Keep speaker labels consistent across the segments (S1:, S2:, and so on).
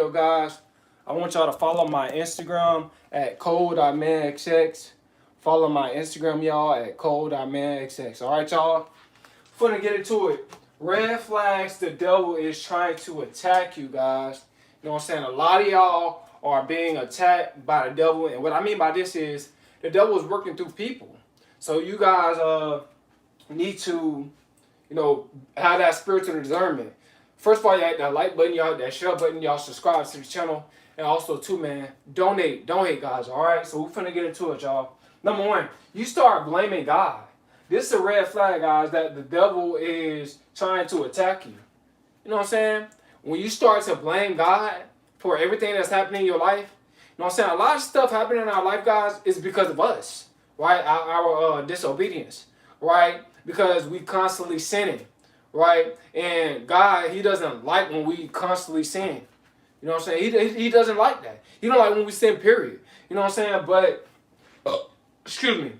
S1: Yo, guys, I want y'all to follow my Instagram at code.manxx. Follow my Instagram, y'all, at code.manxx. All right, y'all? Finna get into it. Red flags, the devil is trying to attack you, guys. You know what I'm saying? A lot of y'all are being attacked by the devil. And what I mean by this is the devil is working through people. So you guys need to, have that spiritual discernment. First of all, y'all hit that like button, y'all hit that share button, y'all subscribe to the channel. And also, too, man, donate, guys, all right? So we're finna get into it, y'all. Number one, you start blaming God. This is a red flag, guys, that the devil is trying to attack you. You know what I'm saying? When you start to blame God for everything that's happening in your life, you know what I'm saying? A lot of stuff happening in our life, guys, is because of us, right? Our disobedience, right? Because we constantly sinning, right? And God, He doesn't like when we constantly sin. You know what I'm saying? He doesn't like that. He don't like when we sin, period. You know what I'm saying? But, excuse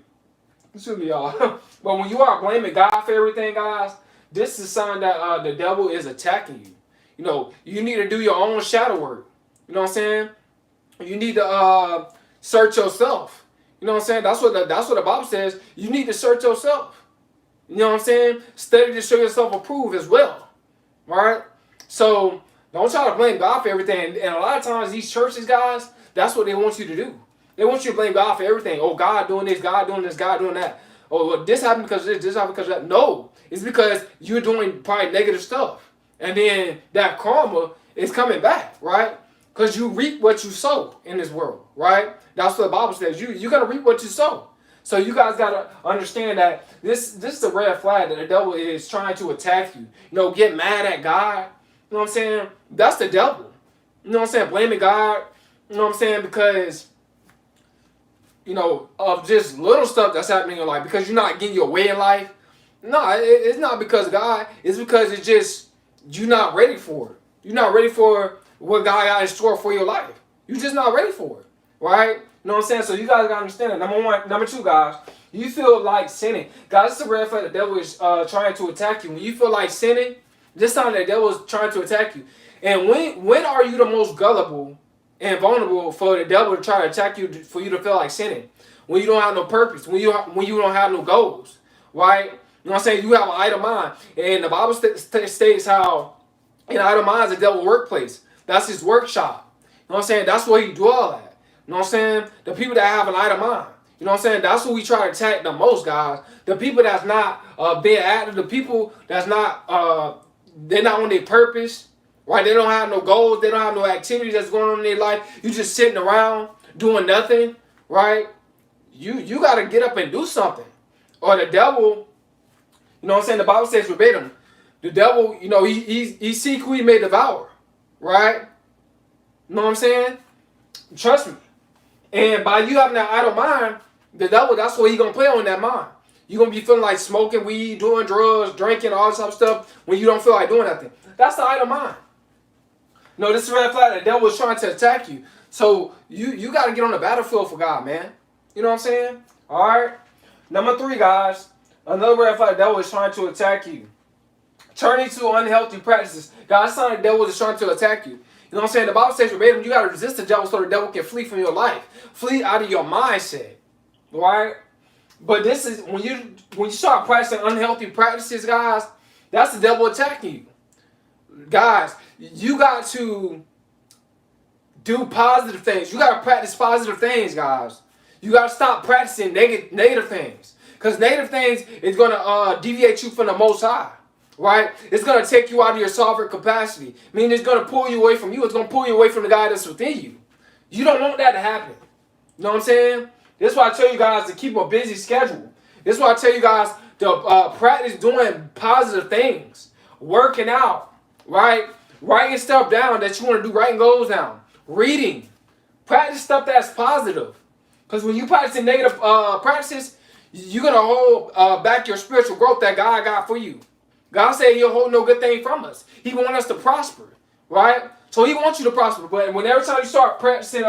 S1: me, y'all. But when you are blaming God for everything, guys, this is a sign that the devil is attacking you. You know, you need to do your own shadow work. You know what I'm saying? You need to search yourself. You know what I'm saying? That's what the Bible says. You need to search yourself. You know what I'm saying? Study to show yourself approved as well. Right? So don't try to blame God for everything. And a lot of times these churches, guys, that's what they want you to do. They want you to blame God for everything. Oh, God doing this, God doing this, God doing that. Oh, well, this happened because of this happened because of that. No, it's because you're doing probably negative stuff. And then that karma is coming back, right? Because you reap what you sow in this world, right? That's what the Bible says. You're going to reap what you sow. So you guys got to understand that this is a red flag that the devil is trying to attack you. You know, get mad at God. You know what I'm saying? That's the devil. You know what I'm saying? Blaming God. You know what I'm saying? Because, of just little stuff that's happening in your life. Because you're not getting your way in life. No, it's not because of God. It's because it's just you're not ready for it. You're not ready for what God got in store for your life. You're just not ready for it. Right? You know what I'm saying? So you guys got to understand that. Number one. Number two, guys. You feel like sinning. Guys, this is a red flag the devil is trying to attack you. When you feel like sinning, this time the devil is trying to attack you. And when are you the most gullible and vulnerable for the devil to try to attack you, for you to feel like sinning? When you don't have no purpose. When you don't have no goals. Right? You know what I'm saying? You have an idle mind. And the Bible states how in idle mind is the devil's workplace. That's his workshop. You know what I'm saying? That's where he dwell at. You know what I'm saying? The people that have an idle mind. You know what I'm saying? That's who we try to attack the most, guys. The people that's not being active. The people that's not, they're not on their purpose. Right? They don't have no goals. They don't have no activities that's going on in their life. You just sitting around doing nothing. Right? You got to get up and do something. Or the devil, you know what I'm saying? The Bible says verbatim. The devil, he seek who he may devour. Right? You know what I'm saying? Trust me. And by you having that idle mind, the devil, that's what he's going to play on that mind. You're going to be feeling like smoking weed, doing drugs, drinking, all this type of stuff when you don't feel like doing nothing. That's the idle mind. No, this is a red flag. The devil is trying to attack you. So you got to get on the battlefield for God, man. You know what I'm saying? All right. Number three, guys. Another red flag. The devil is trying to attack you. Turning to unhealthy practices. God's sign the devil is trying to attack you. You know what I'm saying? The Bible says verbatim, you got to resist the devil so the devil can flee from your life. Flee out of your mindset. Right? But this is, when you start practicing unhealthy practices, guys, that's the devil attacking you. Guys, you got to do positive things. You got to practice positive things, guys. You got to stop practicing negative things. Because negative things is going to deviate you from the Most High. Right? It's going to take you out of your sovereign capacity. I mean, it's going to pull you away from you. It's going to pull you away from the God that's within you. You don't want that to happen. You know what I'm saying? This is why I tell you guys to keep a busy schedule. This is why I tell you guys to practice doing positive things. Working out. Right? Writing stuff down that you want to do. Writing goals down. Reading. Practice stuff that's positive. Because when you practice negative practices, you're going to hold back your spiritual growth that God got for you. God said He'll hold no good thing from us. He wants us to prosper, right? So He wants you to prosper. But when every time you start practicing,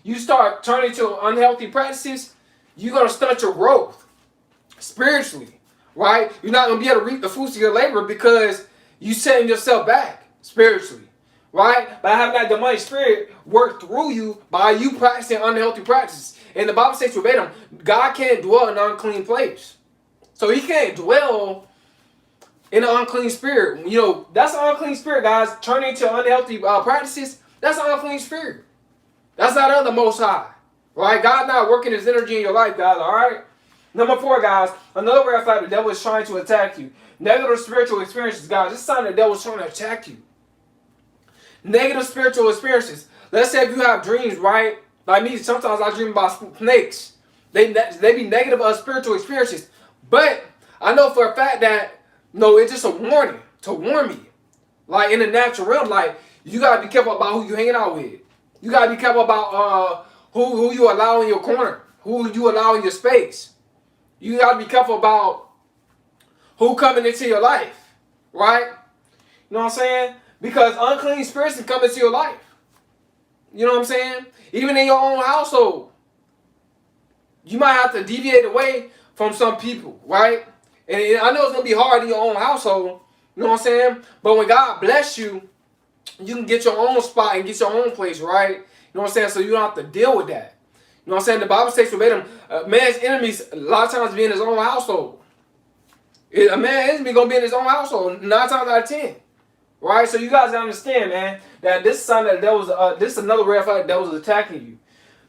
S1: you start turning to unhealthy practices, you're going to stunt your growth spiritually, right? You're not going to be able to reap the fruits of your labor because you're setting yourself back spiritually, right? By having that demonic spirit work through you by you practicing unhealthy practices. And the Bible says verbatim, God can't dwell in an unclean place. So he can't dwell in an unclean spirit. You know, that's an unclean spirit, guys. Turning to unhealthy practices, that's an unclean spirit. That's not of the Most High. Right? God not working his energy in your life, guys. All right? Number 4, guys. Another red flag, the devil is trying to attack you. Negative spiritual experiences, guys. This is something the devil is trying to attack you. Negative spiritual experiences. Let's say if you have dreams, right? Like me, sometimes I dream about snakes. They be negative spiritual experiences. But I know for a fact that, no, it's just a warning to warn me. Like in the natural realm, like you gotta be careful about who you hanging out with. You gotta be careful about who you allow in your corner, who you allow in your space. You gotta be careful about who coming into your life, right? You know what I'm saying? Because unclean spirits can come into your life. You know what I'm saying? Even in your own household. You might have to deviate away from some people, right? And I know it's going to be hard in your own household. You know what I'm saying? But when God bless you, you can get your own spot and get your own place, right? You know what I'm saying? So you don't have to deal with that. You know what I'm saying? The Bible says verbatim, man's enemies a lot of times be in his own household. A man's enemy going to be in his own household 9 times out of 10. Right? So you guys understand, man, that this is something that this is another red flag that was attacking you.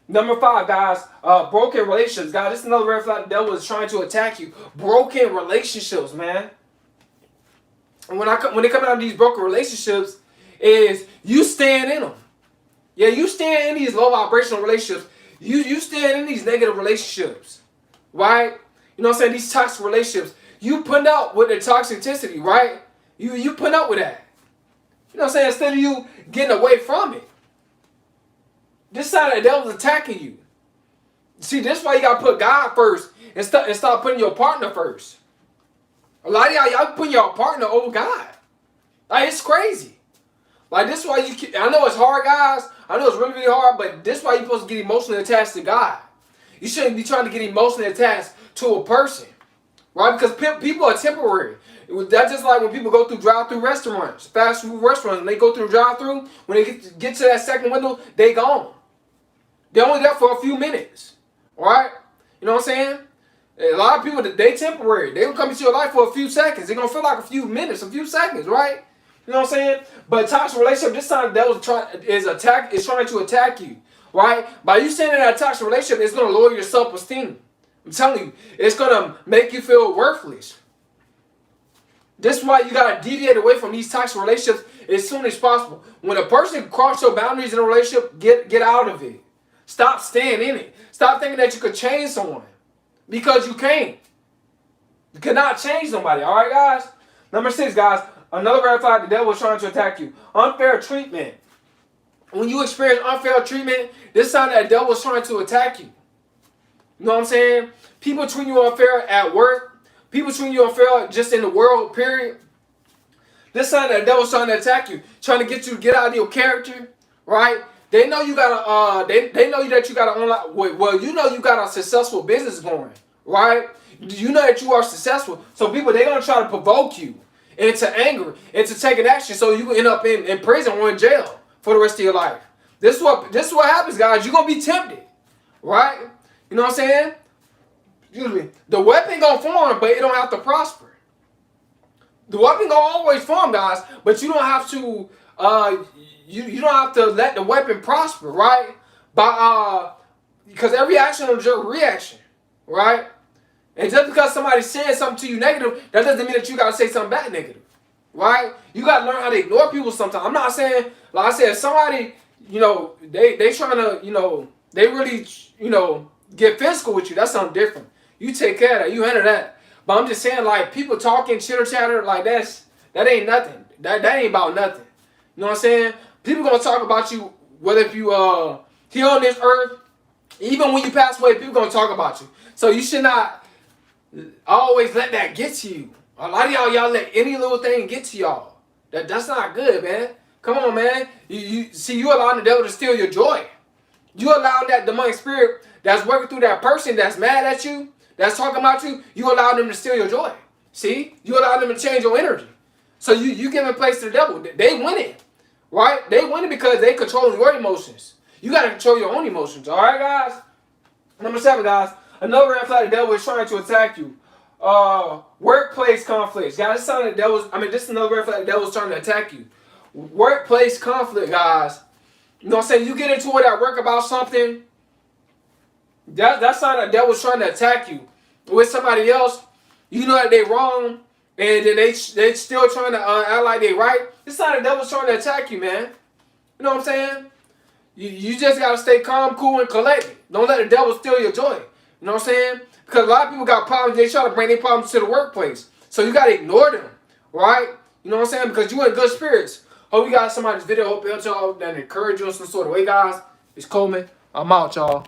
S1: Number 5, guys, broken relationships. Guys, this is another red flag that was trying to attack you. Broken relationships, man. And when they come out of these broken relationships, is you stand in them. Yeah, you stand in these low vibrational relationships. You stand in these negative relationships, right? You know what I'm saying? These toxic relationships. You put up with the toxicity, right? You put up with that. You know what I'm saying? Instead of you getting away from it. This side of the devil's attacking you. See, this is why you gotta put God first and stop putting your partner first. A lot of y'all putting your partner over God. Like, it's crazy. Like, this is why I know it's hard, guys. I know it's really, really hard, but this is why you're supposed to get emotionally attached to God. You shouldn't be trying to get emotionally attached to a person. Right? Because people are temporary. That's just like when people go through drive-through restaurants, fast food restaurants, and they go through the drive-through, when they get to that second window, they gone. They're only there for a few minutes. Alright? You know what I'm saying? A lot of people, they temporary. They gonna come into your life for a few seconds. They're gonna feel like a few minutes, a few seconds, right? You know what I'm saying? But toxic relationship, this time the devil is trying to attack you. Right? By you staying in that toxic relationship, it's gonna lower your self-esteem. I'm telling you, it's gonna make you feel worthless. This is why you gotta deviate away from these toxic relationships as soon as possible. When a person crosses your boundaries in a relationship, get out of it. Stop staying in it. Stop thinking that you could change someone. Because you can't. You cannot change somebody, alright guys? Number 6, guys, another red flag, the devil is trying to attack you. Unfair treatment. When you experience unfair treatment, this sign that the devil is trying to attack you. You know what I'm saying? People treat you unfair at work. People treat you unfair just in the world, period. This sign that the devil's trying to attack you, trying to get you to get out of your character, right? They know you got they know that you got an online, well, you know you got a successful business going, right? You know that you are successful. So people, they're going to try to provoke you into anger, into taking action, so you can end up in prison or in jail for the rest of your life. This is what happens, guys. You're going to be tempted, right? You know what I'm saying? Excuse me. The weapon gonna form, but it don't have to prosper. The weapon gonna always form, guys, but you don't have to. You don't have to let the weapon prosper, right? Because every action is just a reaction, right? And just because somebody says something to you negative, that doesn't mean that you gotta say something back negative, right? You gotta learn how to ignore people sometimes. I'm not saying, like I said, if somebody, they trying to, they really, get physical with you. That's something different. You take care of that. You handle that. But I'm just saying, like, people talking, chitter chatter, like that ain't nothing. That ain't about nothing. You know what I'm saying? People gonna talk about you, whether if you here on this earth, even when you pass away, people gonna talk about you. So you should not always let that get to you. A lot of y'all let any little thing get to y'all. That's not good, man. Come on, man. You allowing the devil to steal your joy. You allowing that demonic spirit that's working through that person that's mad at you, that's talking about you, you allow them to steal your joy. See? You allow them to change your energy. So you giving place to the devil. They winning. right? They winning because they control your emotions. You got to control your own emotions. All right, guys? Number 7, guys. Another red flag the devil is trying to attack you. Workplace conflicts. Guys, this is another red flag the devil is trying to attack you. Workplace conflict, guys. You know what I'm saying? You get into it at work about something. That's not the devil's trying to attack you. With somebody else, you know that they wrong, and then they still trying to act like they right. It's not the devil's trying to attack you, man. You know what I'm saying? You just gotta stay calm, cool, and collected. Don't let the devil steal your joy. You know what I'm saying? Because a lot of people got problems. They try to bring their problems to the workplace, so you gotta ignore them, right? You know what I'm saying? Because you in good spirits. Hope you guys somebody's video. Hope it helps y'all and encourage you in some sort of way, guys. It's Coleman. I'm out, y'all.